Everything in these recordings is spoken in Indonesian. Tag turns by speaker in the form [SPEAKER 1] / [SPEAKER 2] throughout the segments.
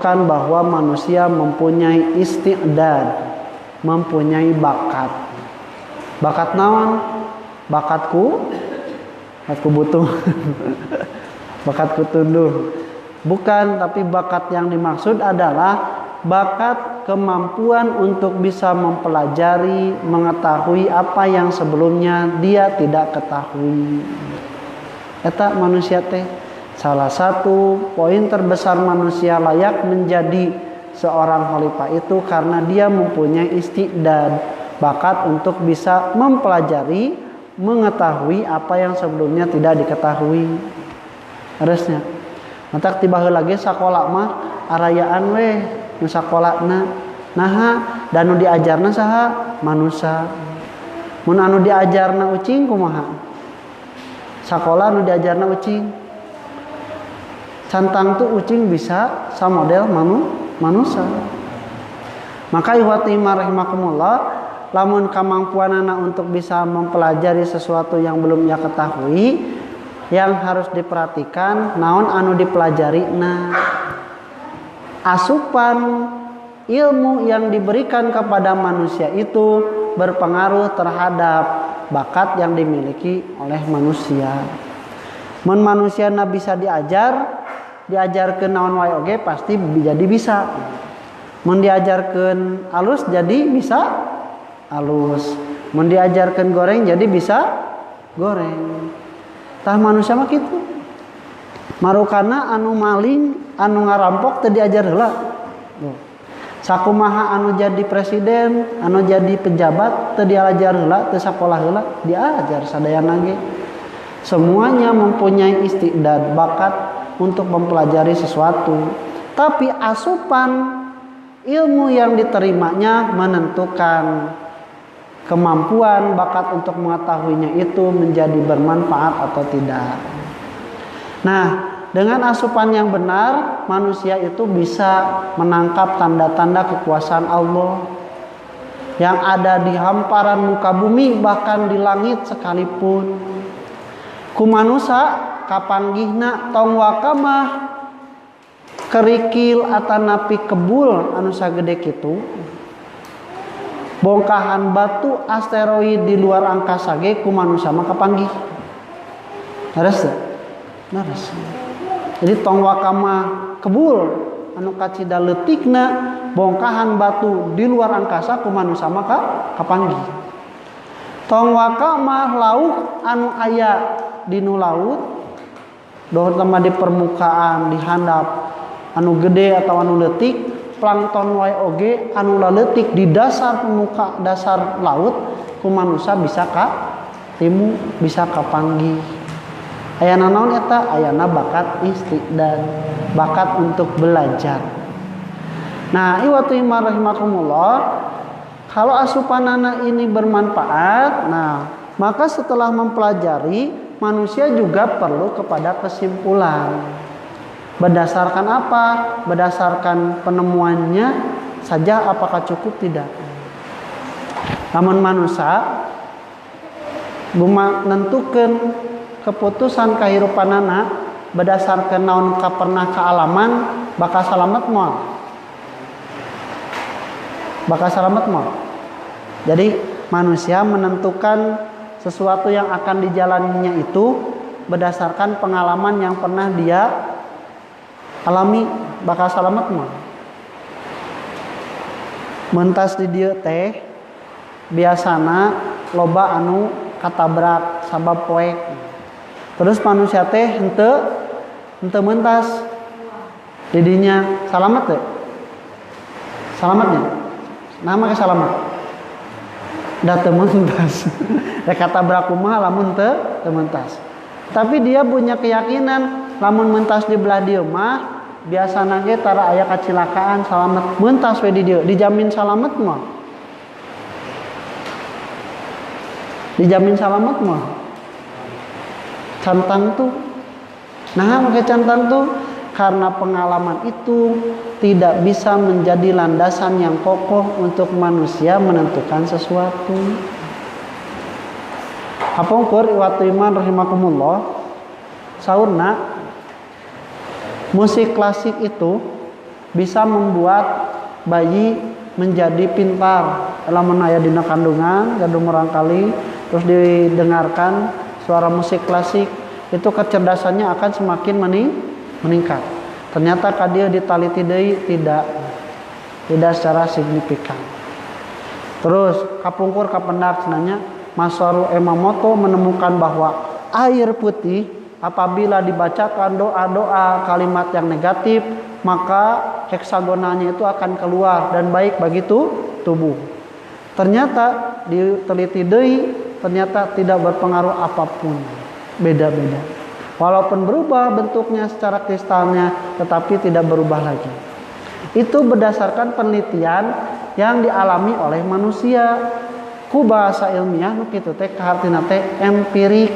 [SPEAKER 1] menunjukkan bahwa manusia mempunyai isti'dad, mempunyai bakat. Bakat naon? Bakatku butuh. Bakatku tunduh. Bukan, tapi bakat yang dimaksud adalah bakat kemampuan untuk bisa mempelajari, mengetahui apa yang sebelumnya dia tidak ketahui. Eta manusia teh salah satu poin terbesar manusia layak menjadi seorang khalifah itu karena dia mempunyai istiqdad, bakat untuk bisa mempelajari, mengetahui apa yang sebelumnya tidak diketahui. Harusnya matak tiba lagi sakola mah arayaan weh nu sakolana naha dan nu diajarna saha manusia. Mun anu diajarna ucing kumaha? Sakola nu diajarna ucing. Cantang tuh ucing bisa samodel manusia. Maka ikhwati rahimakumullah, lamun kemampuanana untuk bisa mempelajari sesuatu yang belum ia ketahui, yang harus diperhatikan naon anu dipelajari. Nah, asupan ilmu yang diberikan kepada manusia itu berpengaruh terhadap bakat yang dimiliki oleh manusia. Mun manusia bisa diajarkeun naon wae oge pasti jadi bisa. Mun diajarkeun alus jadi bisa alus. Mun diajarkeun goreng jadi bisa goreng. Tah manusia mah kitu. Marukana anu maling, anu ngarampok teu diajar heula. Sakumaha anu jadi presiden, anu jadi pejabat teu diajar heula, teu sakola heula, diajar sadayana ge. Semuanya mempunyai istiqdad, bakat untuk mempelajari sesuatu. Tapi asupan ilmu yang diterimanya menentukan kemampuan bakat untuk mengetahuinya itu menjadi bermanfaat atau tidak. Nah, dengan asupan yang benar, manusia itu bisa menangkap tanda-tanda kekuasaan Allah yang ada di hamparan muka bumi, bahkan di langit sekalipun. Ku manusia kapanggihna tong wakamah kerikil atanapi kebul anu sagede kitu. Bongkahan batu asteroid di luar angkasa ge ku manusia mah kapanggih. Hares teh? Hares. Jadi tong wakama kebul anu kacida leutikna bongkahan batu di luar angkasa ku manusia mah kapanggih. Tong wakama lauk anu aya di nu laut dohor tama di permukaan di handap anu gede atau anu leutik. Plankton wae oge anu laletik di dasar laut ku manusia bisa ka timu bisa kapanggih. Ayana naon eta? Ayana bakat istiqdad, bakat untuk belajar. Nah, iwatu rahimakumullah, kalau asupanana ini bermanfaat, nah maka setelah mempelajari manusia juga perlu kepada kesimpulan. Berdasarkan apa? Berdasarkan penemuannya saja apakah cukup tidak. Namun manusia menentukan keputusan kehidupanana berdasarkan naon pernah kealaman bakal salamet moal. Bakal salamet moal. Jadi manusia menentukan sesuatu yang akan dijalaninya itu berdasarkan pengalaman yang pernah dia alami bakal salamet mah. Mentas di dieu teh biasana loba anu katabrak sabab poek. Terus manusia teh henteu mentas di dinya salamet teh. Salametnya. Nama ke salamet. Da teu mentas. Da katabrak kumaha lamun teu mentas. Tapi dia punya keyakinan lamun mentas di belah dieu mah biasana ge tara aya kecelakaan salamet mentas we di dieu dijamin salamet mah. Dijamin salamet mah. Cantang tuh. Nah, make cantang tuh karena pengalaman itu tidak bisa menjadi landasan yang kokoh untuk manusia menentukan sesuatu. Hapungkur iwatu iman rahimakumullah saurna musik klasik itu bisa membuat bayi menjadi pintar. Lamun aya dina kandungan gadung merangkali terus didengarkan suara musik klasik, itu kecerdasannya akan semakin meningkat. Ternyata kadia ditaliti deui tidak secara signifikan. Terus kapungkur kapendak cenanya Masaru Emamoto menemukan bahwa air putih apabila dibacakan doa-doa kalimat yang negatif, maka heksagonalnya itu akan keluar dan baik bagi tubuh. Ternyata diteliti deui, ternyata tidak berpengaruh apapun. Beda-beda. Walaupun berubah bentuknya secara kristalnya, tetapi tidak berubah lagi. Itu berdasarkan penelitian yang dialami oleh manusia. Ku bahasa ilmiah nu kitu teh kahartina teh empirik.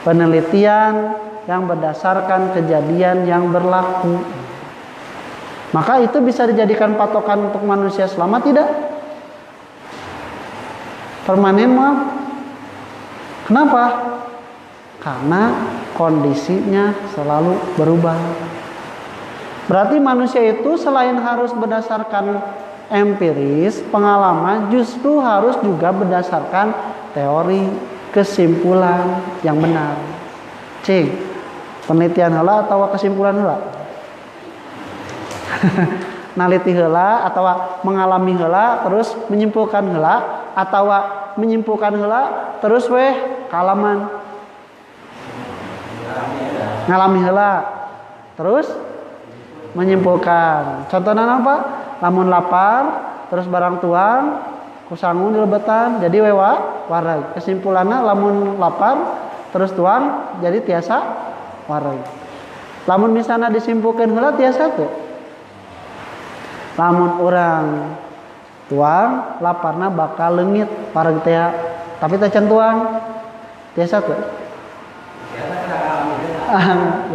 [SPEAKER 1] Penelitian yang berdasarkan kejadian yang berlaku. Maka itu bisa dijadikan patokan untuk manusia selamat tidak? Permanen mah. Kenapa? Karena kondisinya selalu berubah. Berarti manusia itu selain harus berdasarkan empiris, pengalaman, justru harus juga berdasarkan teori, kesimpulan yang benar. Cing, penelitian heula atau kesimpulan heula? Naliti heula atau mengalami heula terus menyimpulkan heula atau menyimpulkan heula terus kalaman ngalami heula terus menyimpulkan. Contohnya apa? Lamun lapar terus barang tuang kusangun dilebetan jadi warai. Kesimpulannya lamun lapar terus tuang jadi tiasa warai. Lamun misalnya disimpulkan heula tiasa tuh. Lamun orang tuang laparna bakal leungit pareg teh tapi teh can tuang tiasa tuh.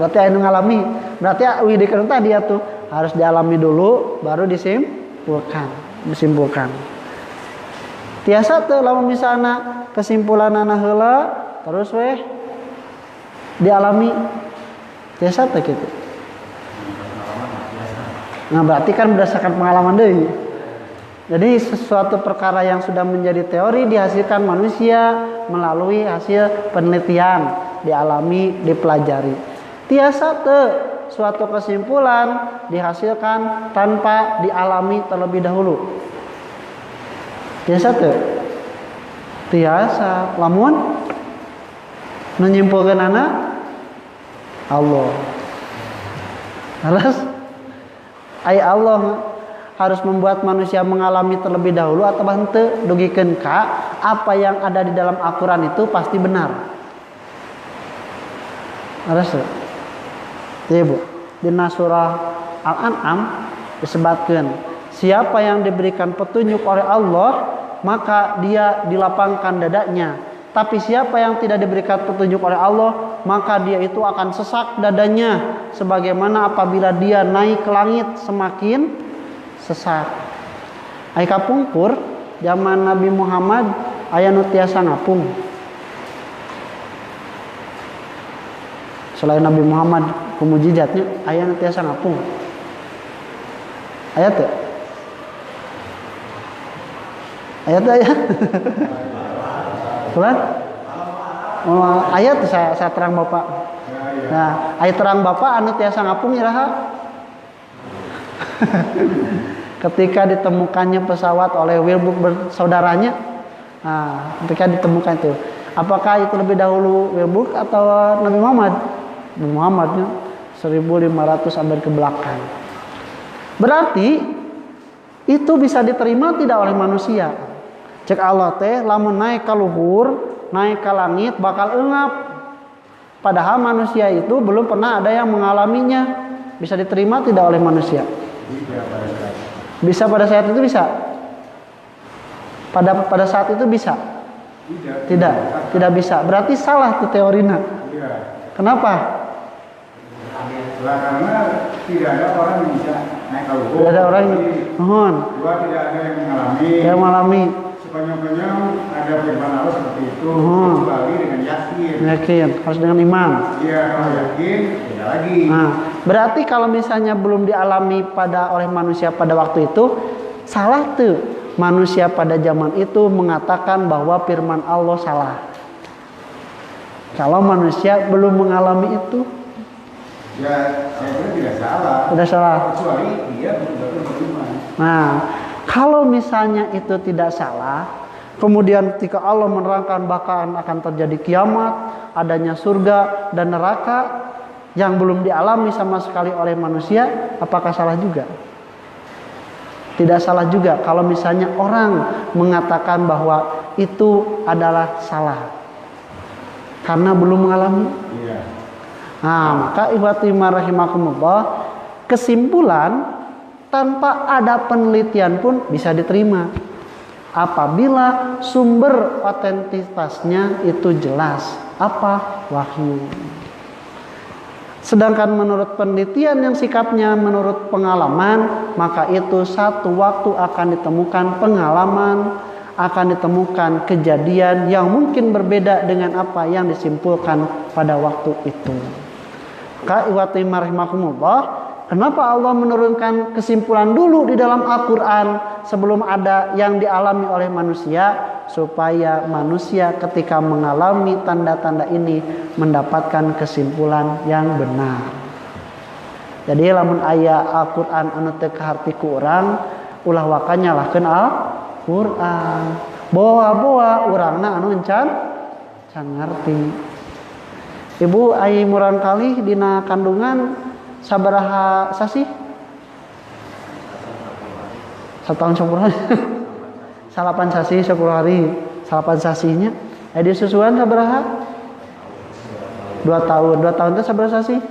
[SPEAKER 1] Berarti anu ngalami. Berarti widikeun tadi atuh harus dialami dulu baru disimpulkan. Tiasa teh lamun misalna kesimpulanana heula terus dialami. Tiasa teh kitu. Nah, berarti kan berdasarkan pengalaman deui. Jadi sesuatu perkara yang sudah menjadi teori dihasilkan manusia melalui hasil penelitian, dialami, dipelajari. Tiasa teu suatu kesimpulan dihasilkan tanpa dialami terlebih dahulu. Tiasa teu? Tiasa. Lamun menyimpulkan anak Allah. Terus Allah harus membuat manusia mengalami terlebih dahulu atau henteu dugikeun ka apa yang ada di dalam Al-Qur'an itu pasti benar. Harus. Iya Bu. Di surah Al-An'am disebutkan siapa yang diberikan petunjuk oleh Allah maka dia dilapangkan dadanya. Tapi siapa yang tidak diberikan petunjuk oleh Allah maka dia itu akan sesak dadanya sebagaimana apabila dia naik ke langit semakin sesak. Ai kapungkur zaman Nabi Muhammad aya nu tiasa ngapung. Selain Nabi Muhammad ku mujizatnya aya nu tiasa ngapung. Aya teu? Aya teu aya? Tuhan? Ayat saya terang Bapak. Nah, ayat terang Bapak anu tiasa ngapung iraha. Ketika ditemukannya pesawat oleh Wilbur bersaudaranya. Nah, ketika ditemukan itu, apakah itu lebih dahulu Wilbur atau Nabi Muhammad? Nabi Muhammadnya 1500 abad ke belakang. Berarti itu bisa diterima tidak oleh manusia. Cek Allah teh lamun naik ka luhur, naik ke langit bakal engap. Padahal manusia itu belum pernah ada yang mengalaminya. Bisa diterima tidak oleh manusia? Bisa pada saat itu bisa? Pada saat itu bisa? Tidak bisa. Berarti salah tuh teorinya. Kenapa?
[SPEAKER 2] Karena tidak ada orang yang bisa naik ke luhur.
[SPEAKER 1] Tidak ada orang yang mohon.
[SPEAKER 2] Dua, tidak ada yang mengalami.
[SPEAKER 1] Yang mengalami.
[SPEAKER 2] sepanjang ada firman Allah seperti itu, kecuali dengan yakin.
[SPEAKER 1] Yakin, harus dengan iman.
[SPEAKER 2] Iya, kalau yakin, beda lagi.
[SPEAKER 1] Nah, berarti kalau misalnya belum dialami oleh manusia pada waktu itu, salah tuh. Manusia pada zaman itu mengatakan bahwa firman Allah salah. Kalau manusia belum mengalami itu,
[SPEAKER 2] ya saya kira tidak salah.
[SPEAKER 1] Tidak salah.
[SPEAKER 2] Kecuali dia betul-betul beriman.
[SPEAKER 1] Nah, kalau misalnya itu tidak salah, kemudian ketika Allah menerangkan bahkan akan terjadi kiamat, adanya surga dan neraka yang belum dialami sama sekali oleh manusia, apakah salah juga? Tidak salah juga kalau misalnya orang mengatakan bahwa itu adalah salah karena belum mengalami.
[SPEAKER 2] Iya.
[SPEAKER 1] Nah, maka ikhwati rahimakumullah, kesimpulan tanpa ada penelitian pun bisa diterima apabila sumber otentitasnya itu jelas. Apa? Wahyu. Sedangkan menurut penelitian yang sikapnya menurut pengalaman, maka itu satu waktu akan ditemukan pengalaman, akan ditemukan kejadian yang mungkin berbeda dengan apa yang disimpulkan pada waktu itu. Maka ikhwati rahimakumullah, kenapa Allah menurunkan kesimpulan dulu di dalam Al-Quran sebelum ada yang dialami oleh manusia? Supaya manusia ketika mengalami tanda-tanda ini mendapatkan kesimpulan yang benar. Jadi lamun aya Al-Quran anu teu kahartiku urang, ulah wakanya lahkeun Al-Quran. Boa-boa urangna anu encan ngarti. Ibu ai murang kali dina kandungan sabaraha sasi? Satahun sakuran. Salapan sasi 10 hari. Salapan sasinya di susuan sabaraha? 2 tahun. 2 tahun itu sabaraha sasi?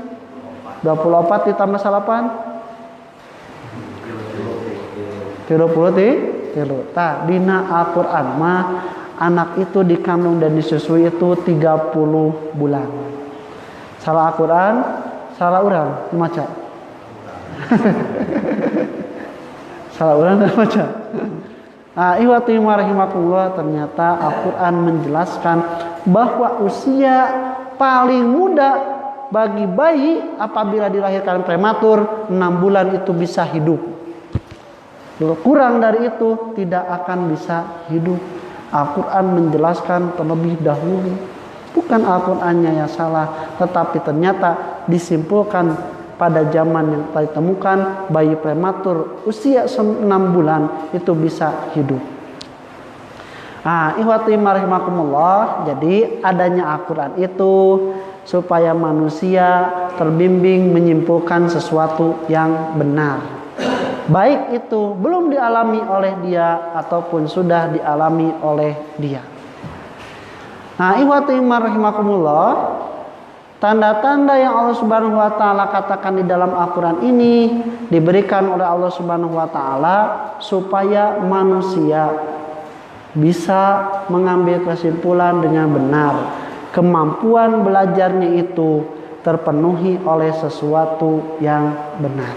[SPEAKER 1] 24 ditambah salapan 30 tah dina Al-Qur'an mah anak itu dikandung dan disusui itu 30 bulan. Salah Al-Qur'an, salah urang maca. Salah urang maca. Nah, ihwati rahimakumullah, ternyata Al-Quran menjelaskan bahwa usia paling muda bagi bayi apabila dilahirkan prematur 6 bulan itu bisa hidup. Kurang dari itu tidak akan bisa hidup. Al-Quran menjelaskan terlebih dahulu. Bukan Al-Qurannya yang salah, tetapi ternyata disimpulkan pada zaman yang telah ditemukan bayi prematur usia 6 bulan itu bisa hidup. Nah, ihwati rahimakumullah, jadi adanya Al-Quran itu supaya manusia terbimbing menyimpulkan sesuatu yang benar. Baik itu belum dialami oleh dia ataupun sudah dialami oleh dia. Nah, ihwati rahimakumullah, tanda-tanda yang Allah Subhanahu wa taala katakan di dalam Al-Qur'an ini diberikan oleh Allah Subhanahu wa taala supaya manusia bisa mengambil kesimpulan dengan benar. Kemampuan belajarnya itu terpenuhi oleh sesuatu yang benar.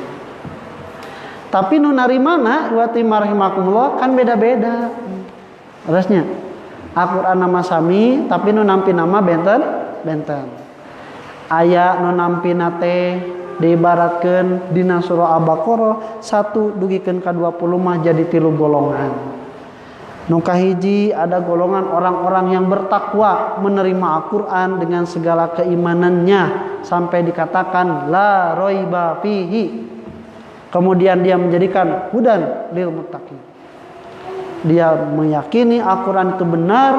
[SPEAKER 1] Tapi nu narimana wa rahimakumullah kan beda-beda. Terusnya Al-Qur'an nama sami tapi nu nampi nama benten. Aya nu nampina teh diibaratkeun dina surah Al-Baqarah 1 dugikeun ka 20 mah jadi 3 golongan. Nu kahiji ada golongan orang-orang yang bertakwa menerima Al-Qur'an dengan segala keimanannya sampai dikatakan la raiba fihi. Kemudian dia menjadikan hudan lil muttaqin. Dia meyakini Al-Qur'an itu benar,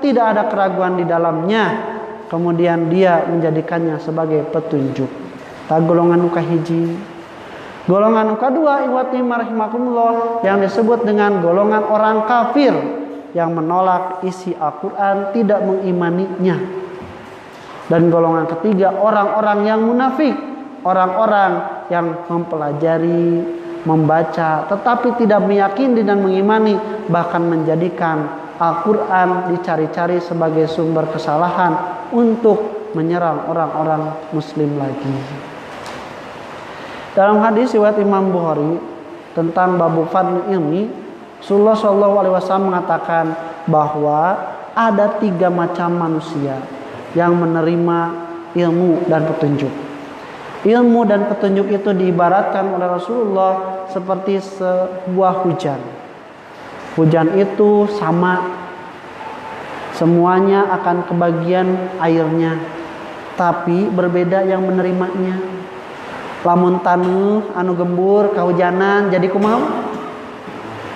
[SPEAKER 1] tidak ada keraguan di dalamnya. Kemudian dia menjadikannya sebagai petunjuk. Ta golongan nu kahiji. Golongan nu kadua ihwati rahimakumullah yang disebut dengan golongan orang kafir yang menolak isi Al-Qur'an, tidak mengimaninya. Dan golongan ketiga orang-orang yang munafik, orang-orang yang mempelajari, membaca tetapi tidak meyakini dan mengimani, bahkan menjadikan Al-Qur'an dicari-cari sebagai sumber kesalahan untuk menyerang orang-orang muslim lagi. Dalam hadis riwayat Imam Bukhari tentang babu fadl ilmi, Rasulullah SAW mengatakan bahwa ada 3 macam manusia yang menerima ilmu dan petunjuk. Ilmu dan petunjuk itu diibaratkan oleh Rasulullah seperti sebuah hujan. Hujan itu sama, semuanya akan kebagian airnya, tapi berbeda yang menerimanya. Lamun taneuh anu gembur kahujanan jadi kumaha?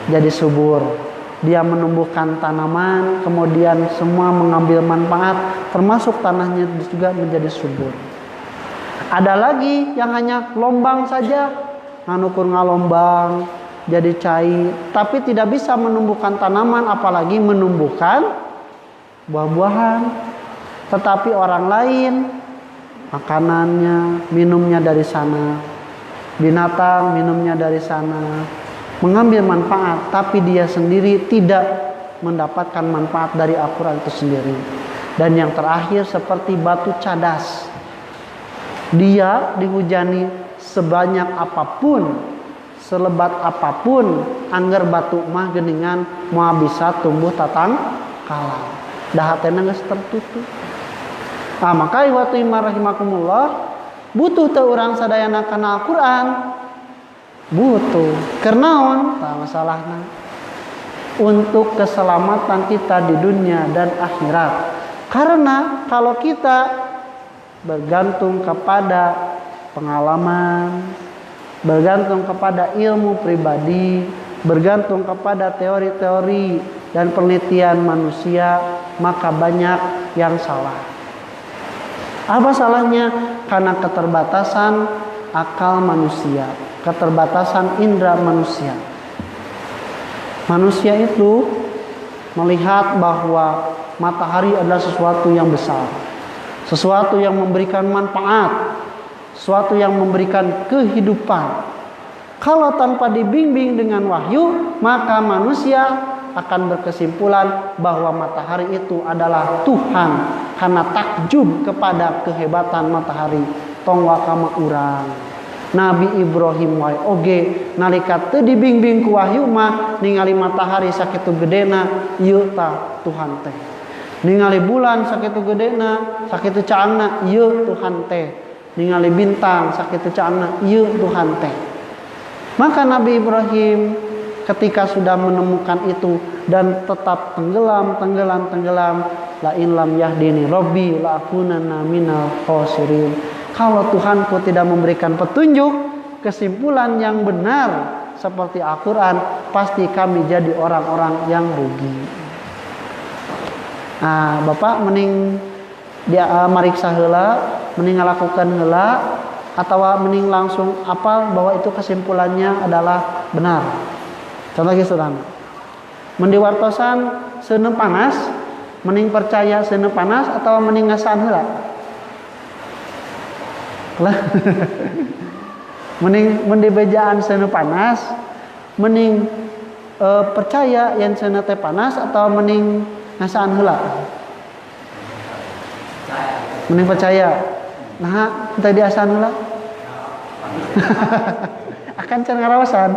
[SPEAKER 1] Jadi subur. Dia menumbuhkan tanaman, kemudian semua mengambil manfaat, termasuk tanahnya juga menjadi subur. Ada lagi yang hanya lombang saja, nganukur ngalombang, jadi cair, tapi tidak bisa menumbuhkan tanaman, apalagi menumbuhkan buah-buahan. Tetapi orang lain, makanannya, minumnya dari sana, binatang minumnya dari sana, mengambil manfaat, tapi dia sendiri tidak mendapatkan manfaat dari Al-Quran itu sendiri. Dan yang terakhir seperti batu cadas, dia dihujani sebanyak apapun, selebat apapun, angger batu mah geningan mau bisa tumbuh tatang kalah, dahatena geus tertutup. Nah, maka iwatu imar rahimakumullah, butuh teu urang sadayana kana Al-Quran, butuh kernaon tah masalahna untuk keselamatan kita di dunia dan akhirat. Karena kalau kita bergantung kepada pengalaman, bergantung kepada ilmu pribadi, bergantung kepada teori-teori dan penelitian manusia, maka banyak yang salah. Apa salahnya? Karena keterbatasan akal manusia, keterbatasan indera manusia. Manusia itu melihat bahwa matahari adalah sesuatu yang besar, sesuatu yang memberikan manfaat, sesuatu yang memberikan kehidupan. Kalau tanpa dibimbing dengan wahyu, maka manusia akan berkesimpulan bahwa matahari itu adalah Tuhan, karena takjub kepada kehebatan matahari. Tong wakama urang Nabi Ibrahim wae oge nalika teu dibimbing ku wahyu mah ningali matahari sakitu gedena, ieu tah Tuhan teh. Ningali bulan sakitu gedena, sakitu caangna, ieu Tuhan teh. Ningali bintang sakitu caangna, ieu Tuhan teh. Maka Nabi Ibrahim ketika sudah menemukan itu dan tetap tenggelam, la in lam yahdini rabbi la akunanna minal khosirin. Kalau Tuhanku tidak memberikan petunjuk, kesimpulan yang benar seperti Al-Quran, pasti kami jadi orang-orang yang rugi. Nah, Bapak mending dia mariksa heula, mending ngalakukan heula, atau mending langsung apal bahwa itu kesimpulannya adalah benar. Contoh lagi saudara, mendiwartosan seuneu panas, mending percaya seuneu panas atau mending ngasaan heula? Lah, mending mendibejaan seuneu panas, mending percaya yang seuneu teh panas atau mending ngasaan heula? Mending percaya. Nah, teh diasaan heula. Akan can ngaraosan.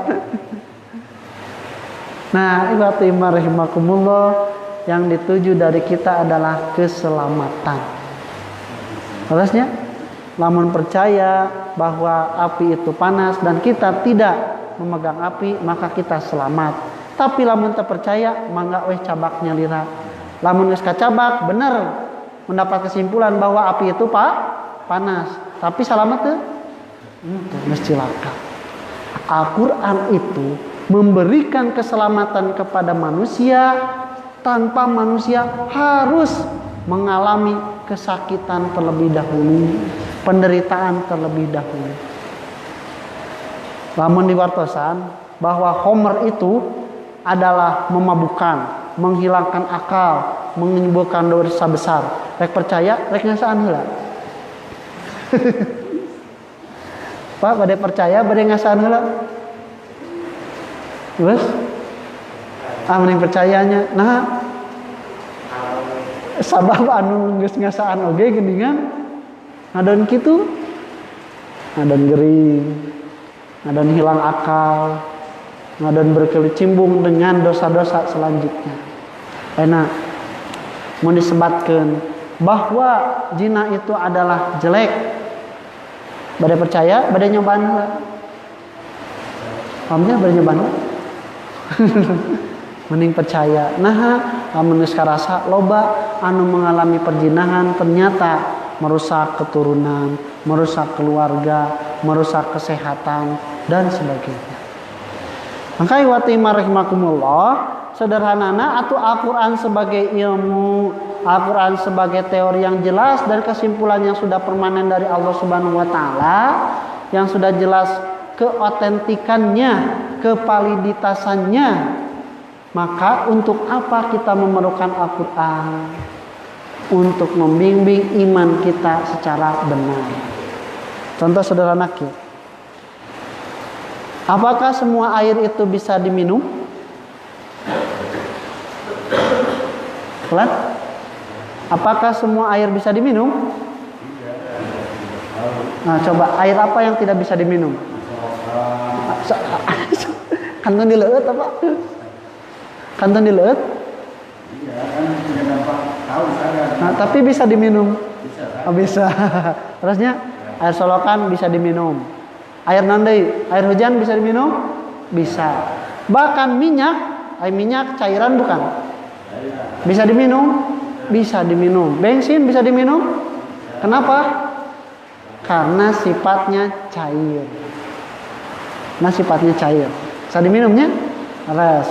[SPEAKER 1] Nah, ibarat iman rahimakumullah, yang dituju dari kita adalah keselamatan. Terusnya, lamun percaya bahwa api itu panas dan kita tidak memegang api, maka kita selamat. Tapi lamun terpercaya, mangga weh cabaknya lira. Lamun geus kacabak, bener mendapat kesimpulan bahwa api itu panas. Tapi selamat tuh? Geus cilaka. Al-Quran itu memberikan keselamatan kepada manusia tanpa manusia harus mengalami kesakitan terlebih dahulu, penderitaan terlebih dahulu. Lamun diwartosan bahwa Homer itu adalah memabukkan, menghilangkan akal, menimbulkan dosa besar. Rek percaya, rek ngasaan heula. Pak, bade percaya, bade ngasaan heula. Terus mending percayanya. Nah, sabab anu geus ngasaan oge geuningan ngadon kitu, ngadon gering, ngadon hilang akal, dan berkecimpung dengan dosa-dosa selanjutnya. Enak mau disebatkan bahwa zina itu adalah jelek. Bade percaya, bade nyobaan heula. Pahamnya bade nyobaan heula. Mending percaya. Nah, lamun geus karasa loba anu mengalami perjinahan ternyata merusak keturunan, merusak keluarga, merusak kesehatan dan sebagainya. Maka iwati rahimakumullah, sederhanana atuh Al-Qur'an sebagai ilmu, Al-Qur'an sebagai teori yang jelas dan kesimpulan yang sudah permanen dari Allah Subhanahu wa taala, yang sudah jelas keotentikannya, kevaliditasannya. Maka untuk apa kita memerlukan Al-Qur'an? Untuk membimbing iman kita secara benar. Contoh sederhana kieu. Apakah semua air itu bisa diminum? Pelan? Apakah semua air bisa diminum? Nah, coba air apa yang tidak bisa diminum? Kantun dileueut apa? Kantun dileueut?
[SPEAKER 2] Iya, kan punya dampak tahu sadar.
[SPEAKER 1] Nah, tapi bisa diminum.
[SPEAKER 2] Bisa kan?
[SPEAKER 1] Oh, bisa. Terusnya air solokan bisa diminum. Air nandai, air hujan bisa diminum? Bisa. Bahkan minyak, air minyak cairan bukan? Bisa diminum? Bisa diminum. Bensin bisa diminum? Kenapa? Karena sifatnya cair. Nah, sifatnya cair. Bisa diminumnya? Res.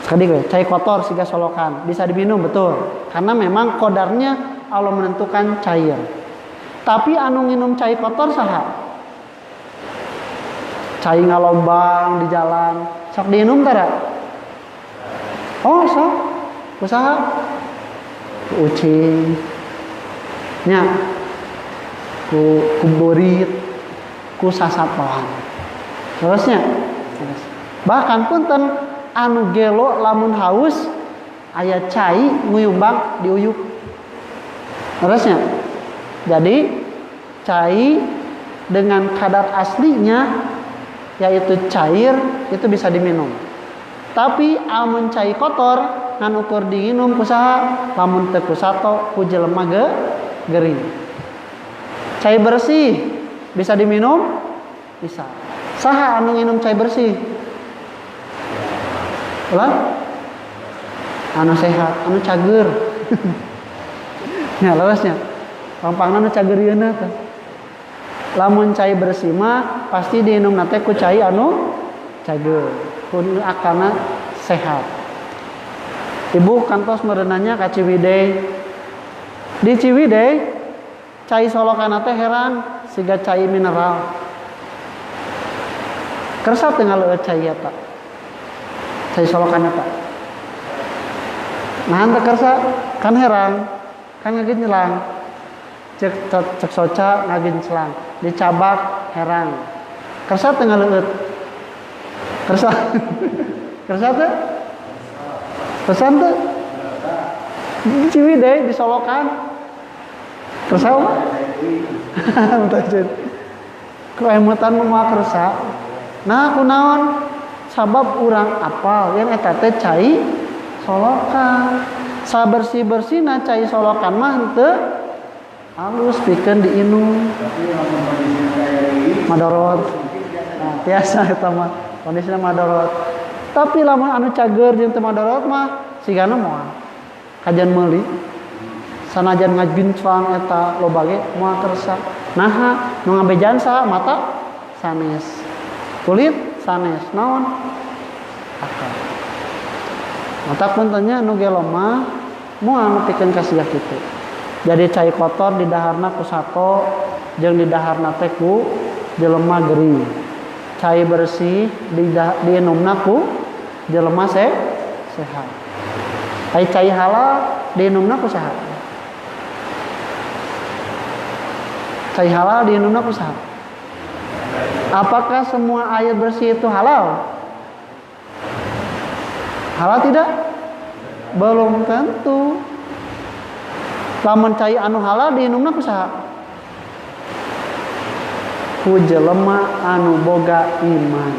[SPEAKER 1] Sekali gue, cair kotor siga solokan bisa diminum, betul. Karena memang kodarnya Allah menentukan cair. Tapi anu nginum cair kotor saha? Cai ngalombang di jalan, sok diinum tara? Oh, sok. Usaha. Ucing. Nya. Ku borit, ku sasapoan. Terusnya. Bahkan punten anu gelo lamun haus aya cai nguyumbang diuyuk. Terusnya. Jadi cai dengan kadar aslinya yaitu cair itu bisa diminum. Tapi amun cai kotor ngan ukur diinum kusaha lamun teu kusato ku jelema gering. Cai bersih bisa diminum? Bisa. Saha anu nginum cai bersih? Ulah? Anu sehat, anu cager. Nya lewasnya. Pampangna anu cager yeuna teh. Lamun cai bersih mah pasti diinum nate ku cai anu cager kun akana sehat. Ibu kantos merenanya ka Ciwidey. Di Ciwidey cai solokan teh heran siga cai mineral. Kersa teu ngaleueut cai eta. Cai solokan eta. Nahan teh kersa kan heran, kan ngageun nyelang. Cek soca ngagin selang dicabak herang kersa teu ngaleueut kersa kersa teh pesan teh Ciwidey disolokan kersa mah mutajud keemutan mah kersa. Nah kunaon sabab urang apal yang eta teh cai solokan sabersih-bersihna cai solokan mah teu halus pikeun diinum. Madorot. Nah, biasa eta mah kondisina madorot. Tapi lamun anu cager jeung teu madorot mah sigana moal. Kajian meuli. Sanajan ngajinclang eta loba ge moal kersa. Naha nu ngabejan saha mata sanes. Kulit sanes. Naon? Akal. Mata puntennya nu ge lemah moal nepikeun ka siga kitu. Jadi cai kotor di daharna ku sato jeung di daharna teh ku jelema gering. Cai bersih di enumna ku jelema sehat. Ai cai halal di enumna ku saha? Cai halal di enumna ku saha? Apakah semua air bersih itu halal? Halal tidak? Belum tentu. Lamun cai anu halal diinumna kusaha? Ku jelema anu boga iman.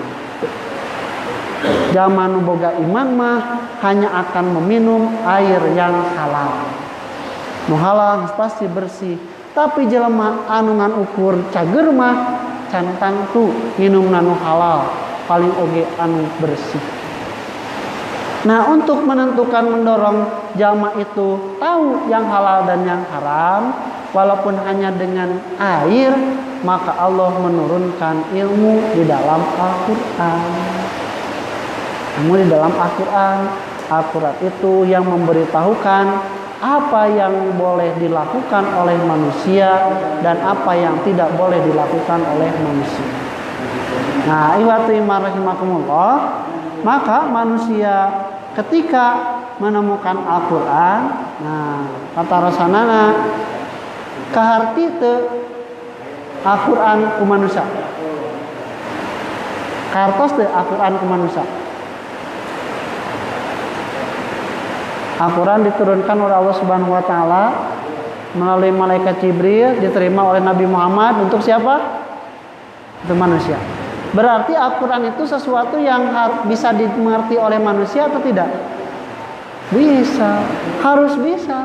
[SPEAKER 1] Jalma nu boga iman mah hanya akan meminum air yang halal. Nu halal pasti bersih. Tapi jelema anu ngan ukur cager mah cantang tu minumna nu halal, paling oge anu bersih. Nah, untuk menentukan mendorong jalma itu tahu yang halal dan yang haram, walaupun hanya dengan air, maka Allah menurunkan ilmu di dalam Al-Quran. Ilmu di dalam Al-Quran. Al-Quran itu yang memberitahukan apa yang boleh dilakukan oleh manusia dan apa yang tidak boleh dilakukan oleh manusia. Nah, iwatu iman rahimakumullah, maka manusia ketika menemukan Al-Quran, nah kata rasanana kaharti teu Al-Quran ku manusia. Kartos teu Al-Quran ku manusia. Al-Quran diturunkan oleh Allah Subhanahu wa taala melalui malaikat Jibril, diterima oleh Nabi Muhammad untuk siapa? Untuk manusia. Berarti Al-Quran itu sesuatu yang bisa dimengerti oleh manusia atau tidak? Bisa, harus bisa.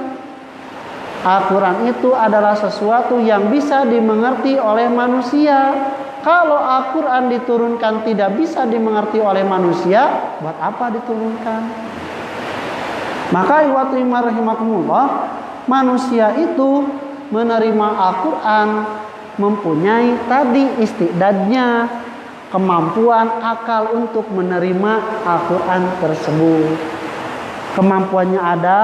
[SPEAKER 1] Al-Quran itu adalah sesuatu yang bisa dimengerti oleh manusia. Kalau Al-Quran diturunkan tidak bisa dimengerti oleh manusia, buat apa diturunkan? Maka iwatu iman rahimakumullah, manusia itu menerima Al-Quran mempunyai tadi istidadnya, kemampuan akal untuk menerima Al-Quran tersebut. Kemampuannya ada,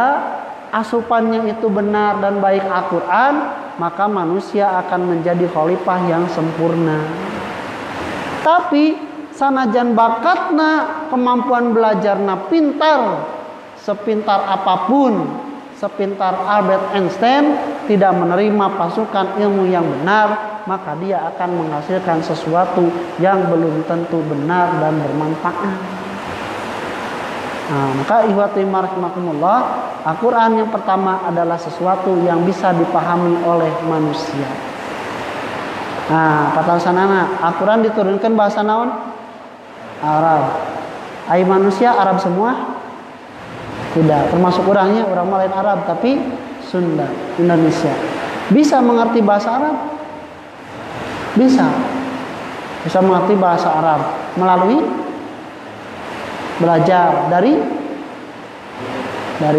[SPEAKER 1] asupannya itu benar dan baik Al-Quran, maka manusia akan menjadi khalifah yang sempurna. Tapi sanajan bakatna, kemampuan belajarna pintar, sepintar apapun, sepintar Albert Einstein, tidak menerima pasukan ilmu yang benar, maka dia akan menghasilkan sesuatu yang belum tentu benar dan bermanfaat. Nah, maka ikhwati rahimakumullah, Al-Quran yang pertama adalah sesuatu yang bisa dipahami oleh manusia. Nah, kata sanana, Al-Quran diturunkan bahasa naon? Arab. Ai manusia Arab semua? Tidak, termasuk orangnya, orang lain Arab, tapi Sunda, Indonesia. Bisa mengerti bahasa Arab? Bisa. Bisa mengerti bahasa Arab melalui belajar dari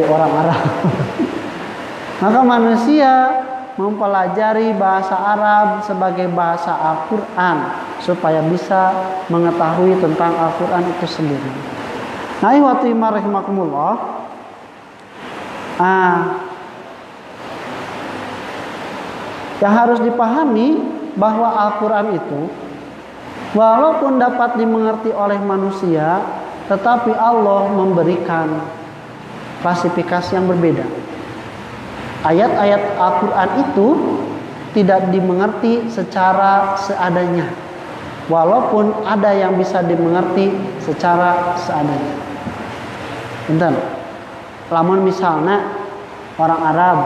[SPEAKER 1] orang Arab. Maka manusia mempelajari bahasa Arab sebagai bahasa Al-Quran supaya bisa mengetahui tentang Al-Quran itu sendiri. Nah, ikhwati rahimakumullah, yang harus dipahami bahwa Al-Quran itu walaupun dapat dimengerti oleh manusia, tetapi Allah memberikan klasifikasi yang berbeda. Ayat-ayat Al-Quran itu tidak dimengerti secara seadanya, walaupun ada yang bisa dimengerti secara seadanya. Bentar. Lamun misalnya orang Arab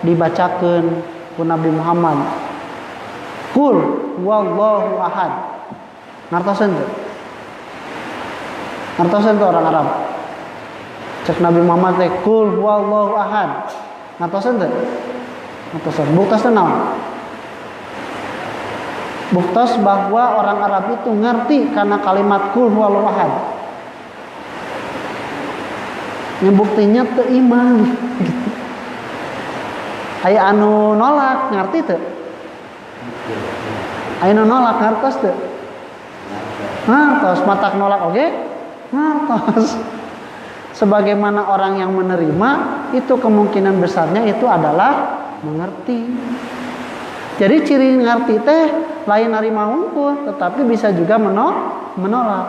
[SPEAKER 1] dibacakan ku Nabi Muhammad, Qul huwallahu ahad. Ngartosan tuh? Ngartosan tuh orang Arab. Cek Nabi Muhammad teh Qul huwallahu ahad. Ngartosan tuh? Ngartosan. Buktasna naon? Buktos bahwa orang Arab itu ngerti karena kalimat Qul huwallahu ahad. Yang buktinya teu iman gitu. Aya anu nolak ngarti teu? Aya anu nolak ngartos teu? Ngartos, matak nolak oge? Ngartos. Sebagaimana orang yang menerima, itu kemungkinan besarnya itu adalah mengerti. Jadi ciri ngerti teh lain narima hungkul, tetapi bisa juga menolak.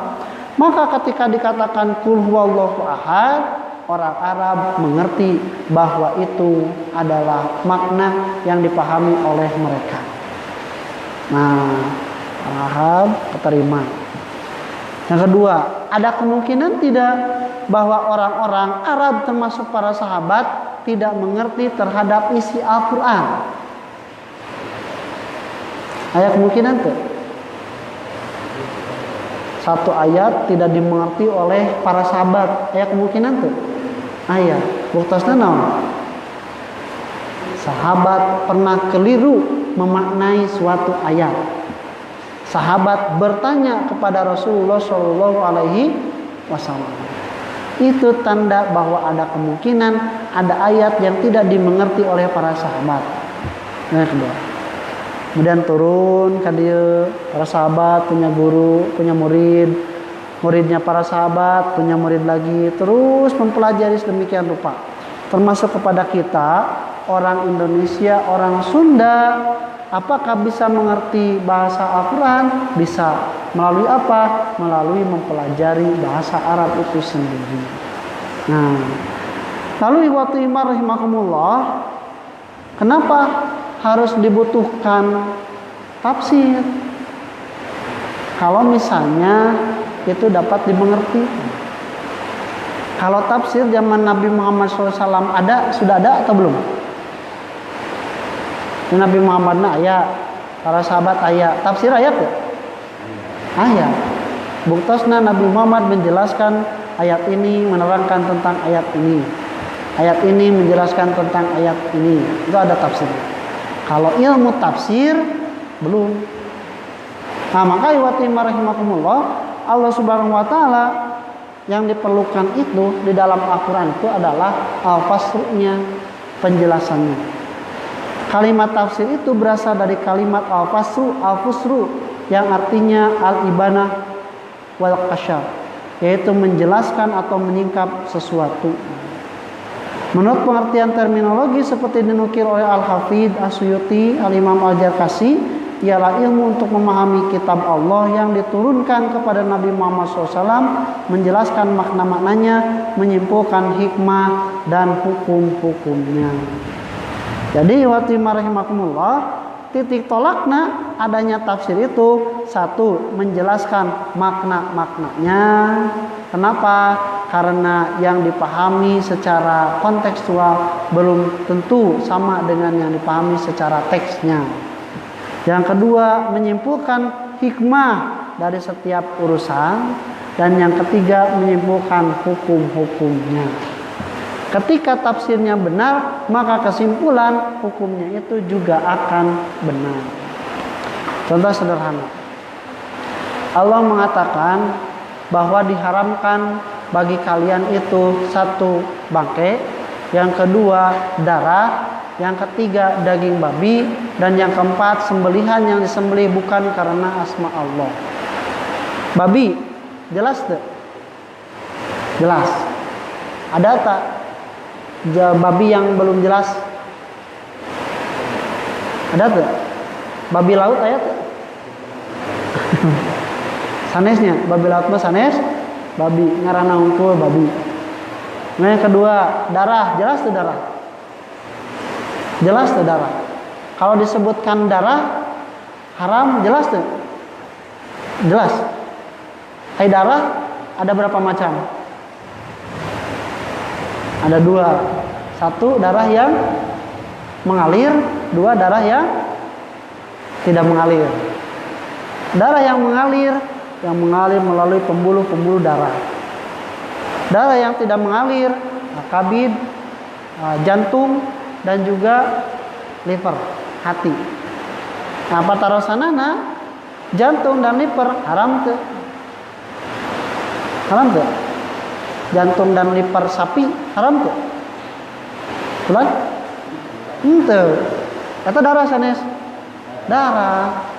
[SPEAKER 1] Maka ketika dikatakan Qul huwallahu ahad, orang Arab mengerti bahwa itu adalah makna yang dipahami oleh mereka. Nah, orang Arab keterima. Yang kedua, ada kemungkinan tidak bahwa orang-orang Arab termasuk para sahabat tidak mengerti terhadap isi Al-Quran? Ada kemungkinan tuh? satu ayat tidak dimengerti oleh para sahabat, aya kemungkinan tuh aya buktosna naon, sahabat pernah keliru memaknai suatu ayat. Sahabat bertanya kepada Rasulullah Shallallahu Alaihi Wasallam. Itu tanda bahwa ada kemungkinan ada ayat yang tidak dimengerti oleh para sahabat. Yang kedua, kemudian turun ke dia, para sahabat punya guru, punya murid, muridnya para sahabat punya murid lagi, terus mempelajari sedemikian rupa. Termasuk kepada kita, orang Indonesia, orang Sunda, apakah bisa mengerti bahasa Al-Quran? Bisa. Melalui apa? Melalui mempelajari bahasa Arab itu sendiri. Nah, lalu ikhwati iman rahimakumullah, kenapa harus dibutuhkan tafsir? Kalau misalnya itu dapat dimengerti. Kalau tafsir zaman Nabi Muhammad SAW sudah ada atau belum? Nabi Muhammad ayat, para sahabat ayat, tafsir ayat ya? Ayat. Buktosna Nabi Muhammad menjelaskan ayat ini, menerangkan tentang ayat ini. Ayat ini menjelaskan tentang ayat ini. Itu ada tafsir. Kalau ilmu tafsir belum. Nah, maka rahimakumullah, Allah Subhanahu wa taala yang diperlukan itu di dalam Al-Qur'an itu adalah al-fasrunya, penjelasannya. Kalimat tafsir itu berasal dari kalimat al-fusru yang artinya al-ibanah wal qasyar, yaitu menjelaskan atau menyingkap sesuatu. Menurut pengertian terminologi seperti dinukil oleh Al-Hafidz As-Suyuti, Al-Imam Al-Jarkasi, ialah ilmu untuk memahami kitab Allah yang diturunkan kepada Nabi Muhammad SAW, menjelaskan makna-maknanya, menyimpulkan hikmah dan hukum-hukumnya. Jadi rahimakumullah, titik tolakna adanya tafsir itu, satu, menjelaskan makna-maknanya. Kenapa? Karena yang dipahami secara kontekstual belum tentu sama dengan yang dipahami secara teksnya. Yang kedua, menyimpulkan hikmah dari setiap urusan. Dan yang ketiga, menyimpulkan hukum-hukumnya. Ketika tafsirnya benar, maka kesimpulan hukumnya itu juga akan benar. Contoh sederhana, Allah mengatakan bahwa diharamkan bagi kalian itu satu, bangkai, yang kedua darah, yang ketiga daging babi, dan yang keempat sembelihan yang disembelih bukan karena asma Allah. Babi, jelas tuh? Jelas. Ada tak babi yang belum jelas? Ada tuh? Babi laut ayat tuh? Sanesnya, babi laut mah sanes, babi ngarana unggul babi. Nah, yang kedua, darah, jelas tuh darah? Jelas tuh darah. Kalau disebutkan darah haram, jelas tuh? Jelas. Darah ada berapa macam? Ada dua. Satu, darah yang mengalir. Dua, darah yang tidak mengalir. Darah yang mengalir melalui pembuluh-pembuluh darah. Darah yang tidak mengalir, kabid, jantung, dan juga liver, hati. Nah, patarosanana jantung dan liver haram tuh. Haram tuh. Jantung dan liver sapi haram tuh. Bulan? Tuh. Kata darah sanes. Darah.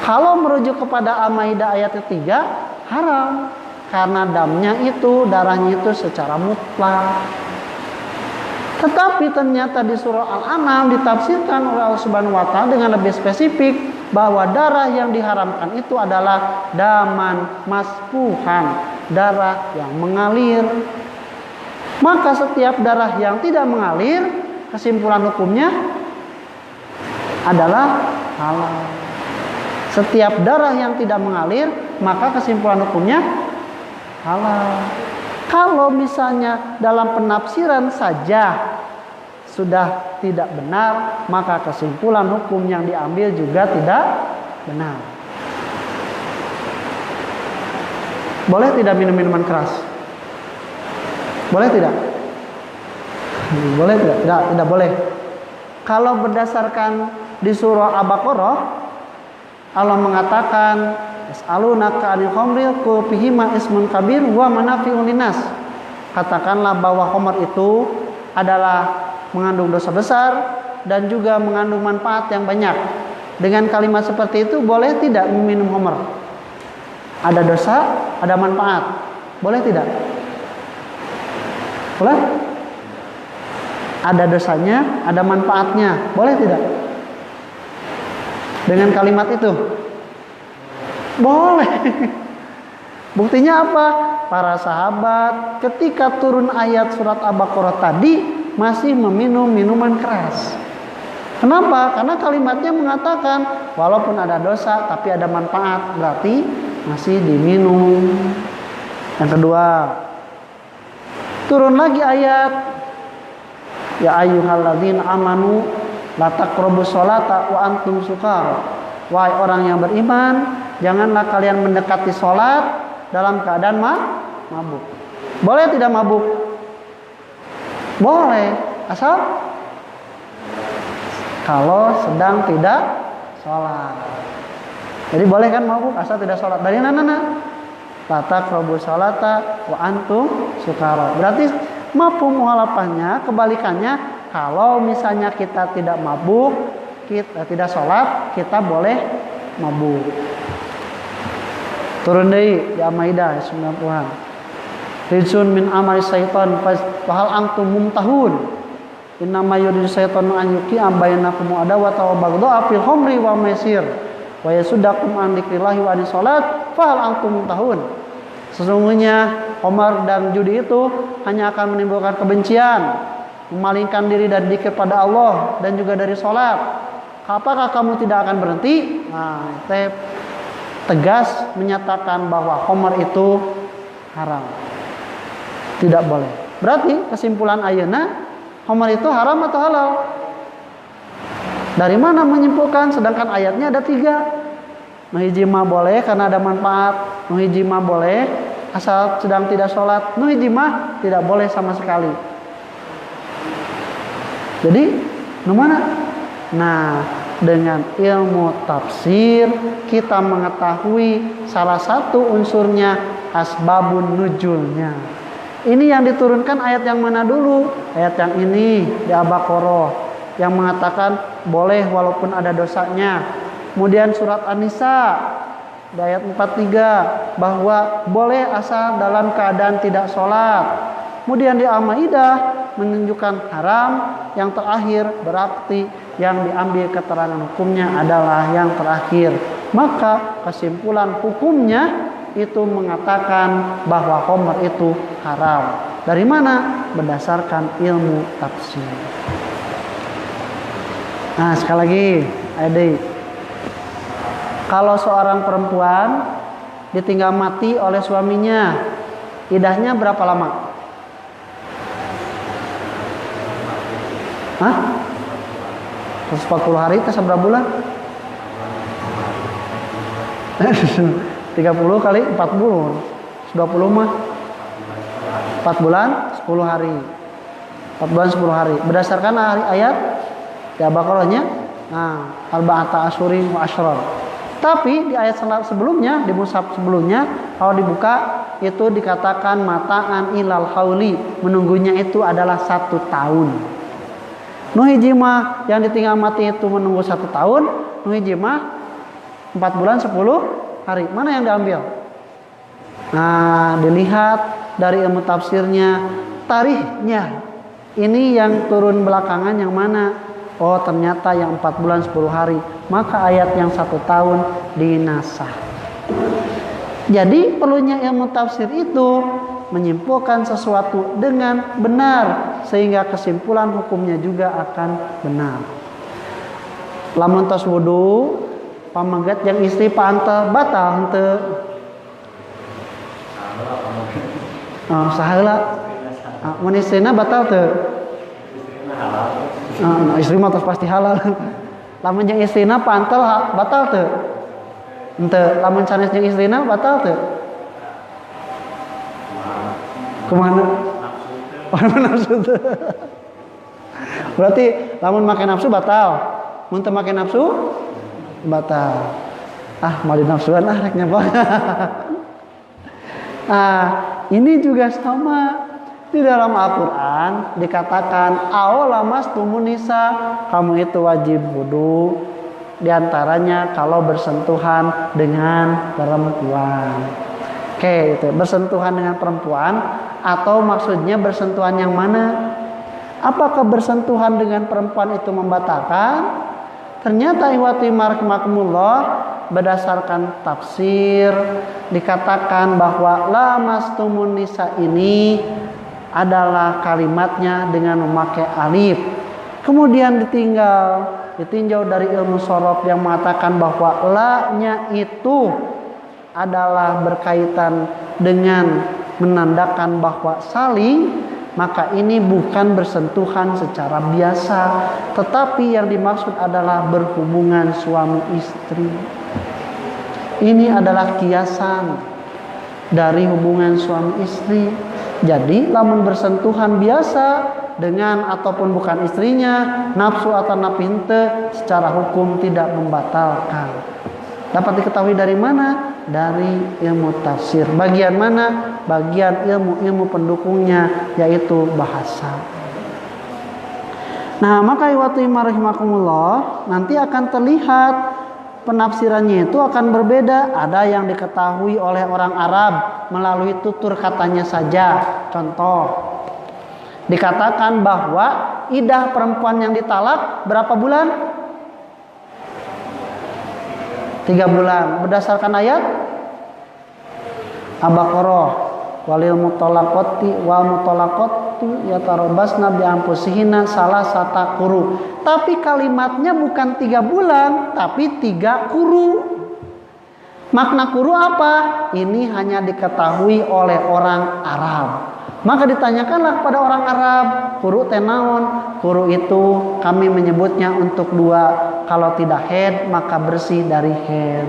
[SPEAKER 1] Kalau merujuk kepada Al-Maidah ayat ketiga, haram. Karena damnya itu, darahnya itu secara mutlak. Tetapi ternyata di surah Al-An'am ditafsirkan oleh Allah Subhanahu wa taala dengan lebih spesifik bahwa darah yang diharamkan itu adalah daman masfuhan, darah yang mengalir. Maka setiap darah yang tidak mengalir, kesimpulan hukumnya adalah halal. Setiap darah yang tidak mengalir, maka kesimpulan hukumnya halal. Kalau misalnya dalam penafsiran saja sudah tidak benar, maka kesimpulan hukum yang diambil juga tidak benar. Boleh tidak minum minuman keras? Boleh tidak? Boleh tidak? Tidak boleh. Kalau berdasarkan di surah Al-Baqarah, Allah mengatakan yas'alunaka 'anil khamri qul fihima ismun kabir wa manafi'un linnas. Katakanlah bahwa khamr itu adalah mengandung dosa besar dan juga mengandung manfaat yang banyak. Dengan kalimat seperti itu boleh tidak meminum khamr? Ada dosa, ada manfaat. Boleh tidak? Boleh? Ada dosanya, ada manfaatnya. Boleh tidak? Dengan kalimat itu? Boleh. Buktinya apa? Para sahabat ketika turun ayat surat Al-Baqarah tadi masih meminum minuman keras. Kenapa? Karena kalimatnya mengatakan walaupun ada dosa tapi ada manfaat, berarti masih diminum. Yang kedua, turun lagi ayat ya ayyuhalladzina amanu la taqrabus sholata wa antum sukar. Wahai orang yang beriman, janganlah kalian mendekati sholat dalam keadaan mabuk. Boleh tidak mabuk? Boleh, asal kalau sedang tidak sholat. Jadi boleh kan mabuk asal tidak sholat. Dari mana? La taqrabus sholata wa antum sukara. Berarti mafhum mukhalafannya, kebalikannya, kalau misalnya kita tidak mabuk, kita tidak sholat, kita boleh mabuk. Turun deui di Al-Maidah 90-an. Rijsun min amali syaitan fahal antum mumtahun. Innama yuridu syaitanu an yuqi'a bainakum adawata wa baghdha'a fil khamri wa maisir wa yasuddakum an dzikrillahi wa anis salat fahal antum mumtahun. Sesungguhnya khamar dan judi itu hanya akan menimbulkan kebencian, memalingkan diri dari dzikir pada Allah dan juga dari salat. Apakah kamu tidak akan berhenti? Nah, tegas menyatakan bahwa khamar itu haram. Tidak boleh. Berarti kesimpulan ayeuna khamar itu haram atau halal? Dari mana menyimpulkan? Sedangkan ayatnya ada 3. Nuhiji mah boleh karena ada manfaat. Nuhiji mah boleh asal sedang tidak sholat. Nuhiji mah tidak boleh sama sekali. Jadi, nu mana? Nah, dengan ilmu tafsir kita mengetahui salah satu unsurnya asbabun nuzulnya. Ini yang diturunkan ayat yang mana dulu? Ayat yang ini di Al-Baqarah yang mengatakan boleh walaupun ada dosanya. Kemudian surat An-Nisa di ayat 43 bahwa boleh asal dalam keadaan tidak sholat. Kemudian di Al-Maidah menunjukkan haram. Yang terakhir berarti yang diambil keterangan hukumnya adalah yang terakhir. Maka kesimpulan hukumnya itu mengatakan bahwa khamr itu haram. Dari mana? Berdasarkan ilmu tafsir. Nah, sekali lagi, Adi, kalau seorang perempuan ditinggal mati oleh suaminya, idahnya berapa lama? Hah? 140 hari itu seberapa bulan? 30 kali 40 20 mah 4 bulan 10 hari 4 bulan 10 hari berdasarkan ayat ya Baqarahnya. Nah, arba'ata asyurin wa asyran. Tapi di ayat sebelumnya, di mushaf sebelumnya kalau dibuka itu dikatakan mata'an ilal hauli, menunggunya itu adalah 1 tahun. Nuhiji mah yang ditinggal mati itu menunggu 1 tahun, nuhiji mah 4 bulan 10 hari. Mana yang diambil? Nah, dilihat dari ilmu tafsirnya, tarikhnya. Ini yang turun belakangan yang mana? Oh, ternyata yang 4 bulan 10 hari. Maka ayat yang 1 tahun dinasah. Jadi perlunya ilmu tafsir itu menyimpulkan sesuatu dengan benar sehingga kesimpulan hukumnya juga akan benar. Lamun tos wudu pamangget yang istri pantel batal henteu. Oh, saheula. Mun istrina batal teu? Istri mah pasti halal. Lamun jeung istrina pantel batal teu? Henteu. Lamun sanes jeung istrina batal teu? Kemana? Nafsu teh. Berarti lamun make nafsu batal. Mun teu make nafsu batal. Mali nafsuan rek nyapa. Ini juga sama. Di dalam Al-Quran dikatakan awalamastum nisa, kamu itu wajib wudu, diantaranya kalau bersentuhan dengan perempuan. Oke, itu bersentuhan dengan perempuan, atau maksudnya bersentuhan yang mana? Apakah bersentuhan dengan perempuan itu membatalkan? Ternyata ihwati rahimakumullah, berdasarkan tafsir dikatakan bahwa lamastumun nisa ini adalah kalimatnya dengan memakai alif. Kemudian ditinjau dari ilmu sorof yang mengatakan bahwa la-nya itu adalah berkaitan dengan menandakan bahwa saling, maka ini bukan bersentuhan secara biasa, tetapi yang dimaksud adalah berhubungan suami istri. Ini adalah kiasan dari hubungan suami istri. Jadi lamun bersentuhan biasa dengan ataupun bukan istrinya, nafsu atau napinte, secara hukum tidak membatalkan. Dapat diketahui dari mana? Dari ilmu tafsir. Bagian mana? Bagian ilmu-ilmu pendukungnya, yaitu bahasa. Nah, maka iwatu rahimakumullah, nanti akan terlihat penafsirannya itu akan berbeda. Ada yang diketahui oleh orang Arab melalui tutur katanya saja. Contoh, dikatakan bahwa idah perempuan yang ditalak berapa bulan? 3 bulan. Berdasarkan ayat Al-Baqarah, walil mutallaqati wal mutallaqatu yatarabasna bi anfusihinna salasata quru. Tapi kalimatnya bukan 3 bulan, tapi 3 quru. Makna quru apa? Ini hanya diketahui oleh orang Arab. Maka ditanyakanlah kepada orang Arab, quru teh naon? Quru itu kami menyebutnya untuk 2, kalau tidak haid maka bersih dari haid.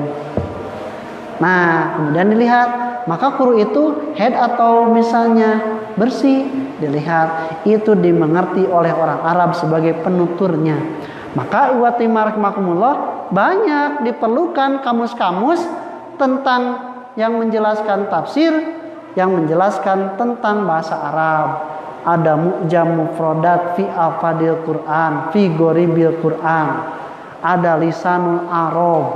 [SPEAKER 1] Nah, kemudian dilihat, maka quru itu haid atau misalnya bersih, dilihat itu dimengerti oleh orang Arab sebagai penuturnya. Maka iwati rahimakumullah, banyak diperlukan kamus-kamus tentang yang menjelaskan tafsir, yang menjelaskan tentang bahasa Arab. Ada mu'jam mufradat fi afadil Quran, fi goribil Quran. Ada lisanul Arab.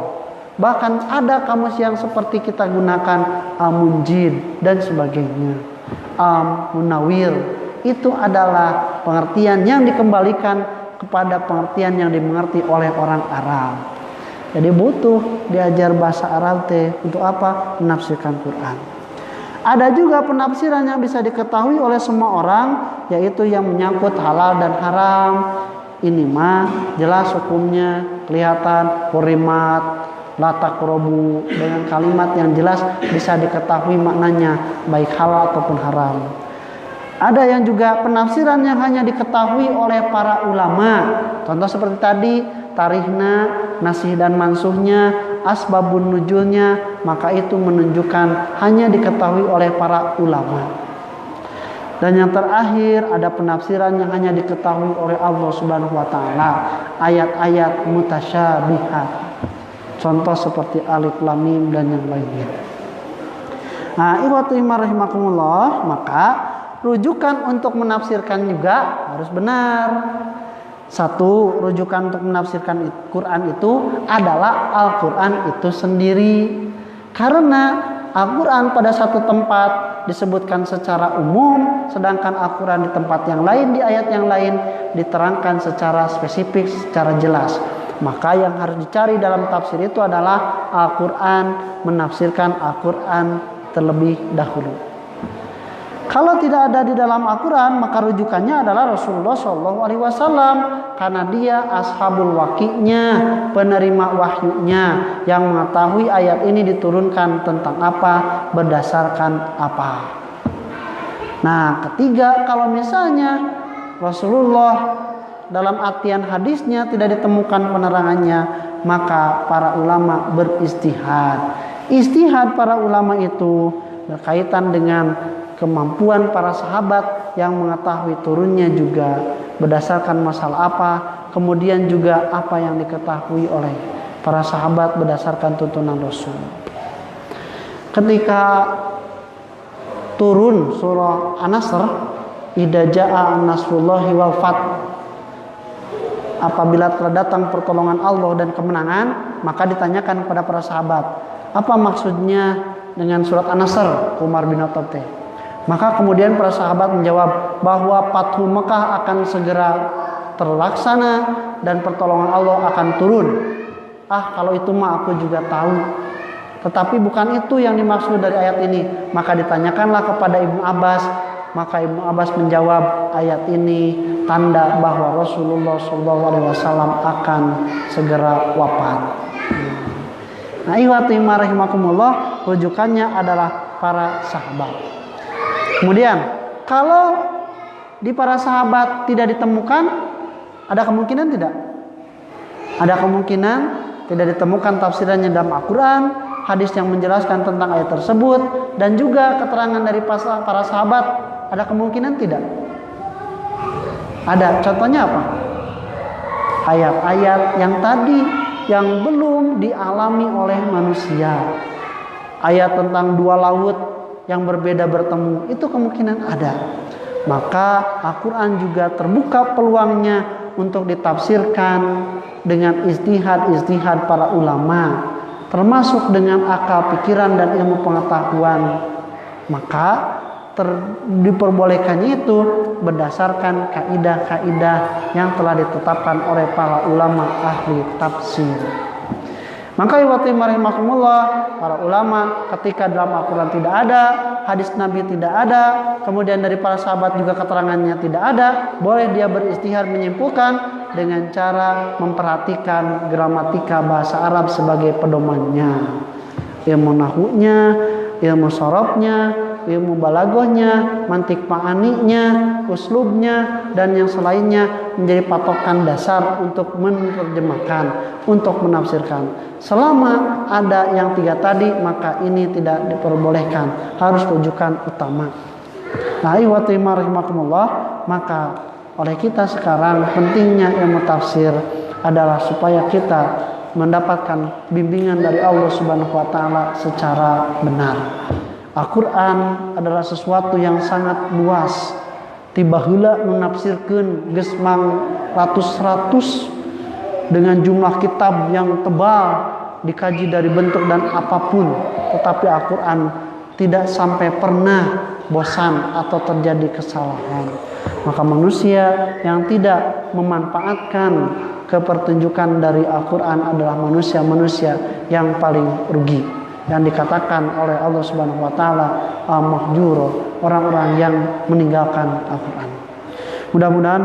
[SPEAKER 1] Bahkan ada kamus yang seperti kita gunakan Al-Munjid dan sebagainya. Munawir. Itu adalah pengertian yang dikembalikan kepada pengertian yang dimengerti oleh orang Arab. Jadi butuh diajar bahasa Arab teh untuk apa? Menafsirkan Quran. Ada juga penafsiran yang bisa diketahui oleh semua orang, yaitu yang menyangkut halal dan haram. Ini mah jelas hukumnya, kelihatan, hurimat, la taqrabu, dengan kalimat yang jelas bisa diketahui maknanya, baik halal ataupun haram. Ada yang juga penafsiran yang hanya diketahui oleh para ulama. Contoh seperti tadi, tarihna, nasih dan mansuhnya, asbabun nuzulnya, maka itu menunjukkan hanya diketahui oleh para ulama. Dan yang terakhir, ada penafsiran yang hanya diketahui oleh Allah Subhanahu wa taala, ayat-ayat mutasyabihat. Contoh seperti alif lam mim dan yang lainnya. Nah, ikhwatu rahimakumullah, maka rujukan untuk menafsirkan juga harus benar. Satu, rujukan untuk menafsirkan Quran itu adalah Al-Quran itu sendiri. Karena Al-Quran pada satu tempat disebutkan secara umum, sedangkan Al-Quran di tempat yang lain, di ayat yang lain diterangkan secara spesifik, secara jelas. Maka yang harus dicari dalam tafsir itu adalah Al-Quran, menafsirkan Al-Quran terlebih dahulu. Kalau tidak ada di dalam Al-Quran, maka rujukannya adalah Rasulullah SAW, karena dia ashabul waqi'nya, penerima wahyunya, yang mengetahui ayat ini diturunkan tentang apa, berdasarkan apa. Nah, ketiga, kalau misalnya Rasulullah dalam artian hadisnya tidak ditemukan penerangannya, maka para ulama beristihad. Istihad para ulama itu berkaitan dengan kemampuan para sahabat yang mengetahui turunnya juga berdasarkan masalah apa, kemudian juga apa yang diketahui oleh para sahabat berdasarkan tuntunan Rasul. Ketika turun surah An-Nasr, idza jaa nasrullahi wal fath, apabila telah datang pertolongan Allah dan kemenangan, maka ditanyakan kepada para sahabat, apa maksudnya dengan surat An-Nasr, Umar bin Khattab? Maka kemudian para sahabat menjawab bahwa Fathu Mekah akan segera terlaksana dan pertolongan Allah akan turun. Kalau itu mah aku juga tahu. Tetapi bukan itu yang dimaksud dari ayat ini. Maka ditanyakanlah kepada Ibnu Abbas. Maka Ibnu Abbas menjawab, ayat ini tanda bahwa Rasulullah SAW akan segera wafat. Nah, ikhwati rahimakumullah, rujukannya adalah para sahabat. Kemudian, kalau di para sahabat tidak ditemukan, ada kemungkinan tidak? Ada kemungkinan tidak ditemukan tafsirannya dalam Al-Quran, hadis yang menjelaskan tentang ayat tersebut, dan juga keterangan dari para sahabat. Ada kemungkinan tidak? Ada. Contohnya apa? Ayat-ayat yang tadi yang belum dialami oleh manusia. Ayat tentang dua laut yang berbeda bertemu, itu kemungkinan ada. Maka Al-Quran juga terbuka peluangnya untuk ditafsirkan dengan ijtihad para ulama, termasuk dengan akal pikiran dan ilmu pengetahuan. Maka diperbolehkannya itu berdasarkan kaidah-kaidah yang telah ditetapkan oleh para ulama ahli tafsir. Maka ikhwati rahimakumullah, para ulama ketika dalam Al-Quran tidak ada, hadis Nabi tidak ada, kemudian dari para sahabat juga keterangannya tidak ada, boleh dia beristihad menyimpulkan dengan cara memperhatikan gramatika bahasa Arab sebagai pedomannya, ilmu nahwunya, ilmu sorobnya, ilmu balagohnya, mantik ma'aninya, uslubnya, dan yang selainnya menjadi patokan dasar untuk menerjemahkan, untuk menafsirkan. Selama ada yang tiga tadi, maka ini tidak diperbolehkan, harus rujukan utama. Nah, ikhwati rahimakumullah, maka oleh kita sekarang pentingnya ilmu tafsir adalah supaya kita mendapatkan bimbingan dari Allah Subhanahu wa taala secara benar. Al-Quran adalah sesuatu yang sangat luas. Tiba heula menafsirkan geus mang ratus-ratus dengan jumlah kitab yang tebal, dikaji dari bentuk dan apapun. Tetapi Al-Quran tidak sampai pernah bosan atau terjadi kesalahan. Maka manusia yang tidak memanfaatkan kepertunjukan dari Al-Quran adalah manusia-manusia yang paling rugi, yang dikatakan oleh Allah Subhanahu wa taala al-mahjur, orang-orang yang meninggalkan Al-Quran. Mudah-mudahan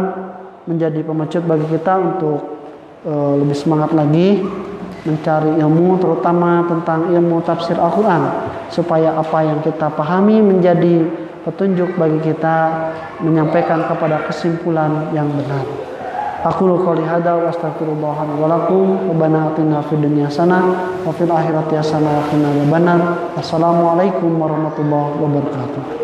[SPEAKER 1] menjadi pemecut bagi kita untuk lebih semangat lagi mencari ilmu, terutama tentang ilmu tafsir Al-Quran, supaya apa yang kita pahami menjadi petunjuk bagi kita menyampaikan kepada kesimpulan yang benar. Aku qouli hada wa astaghfirullah wa lakum. Rabbana atina fid dunya hasanah wa fil akhirati hasanah wa qina adzabannar. Assalamualaikum warahmatullahi wabarakatuh.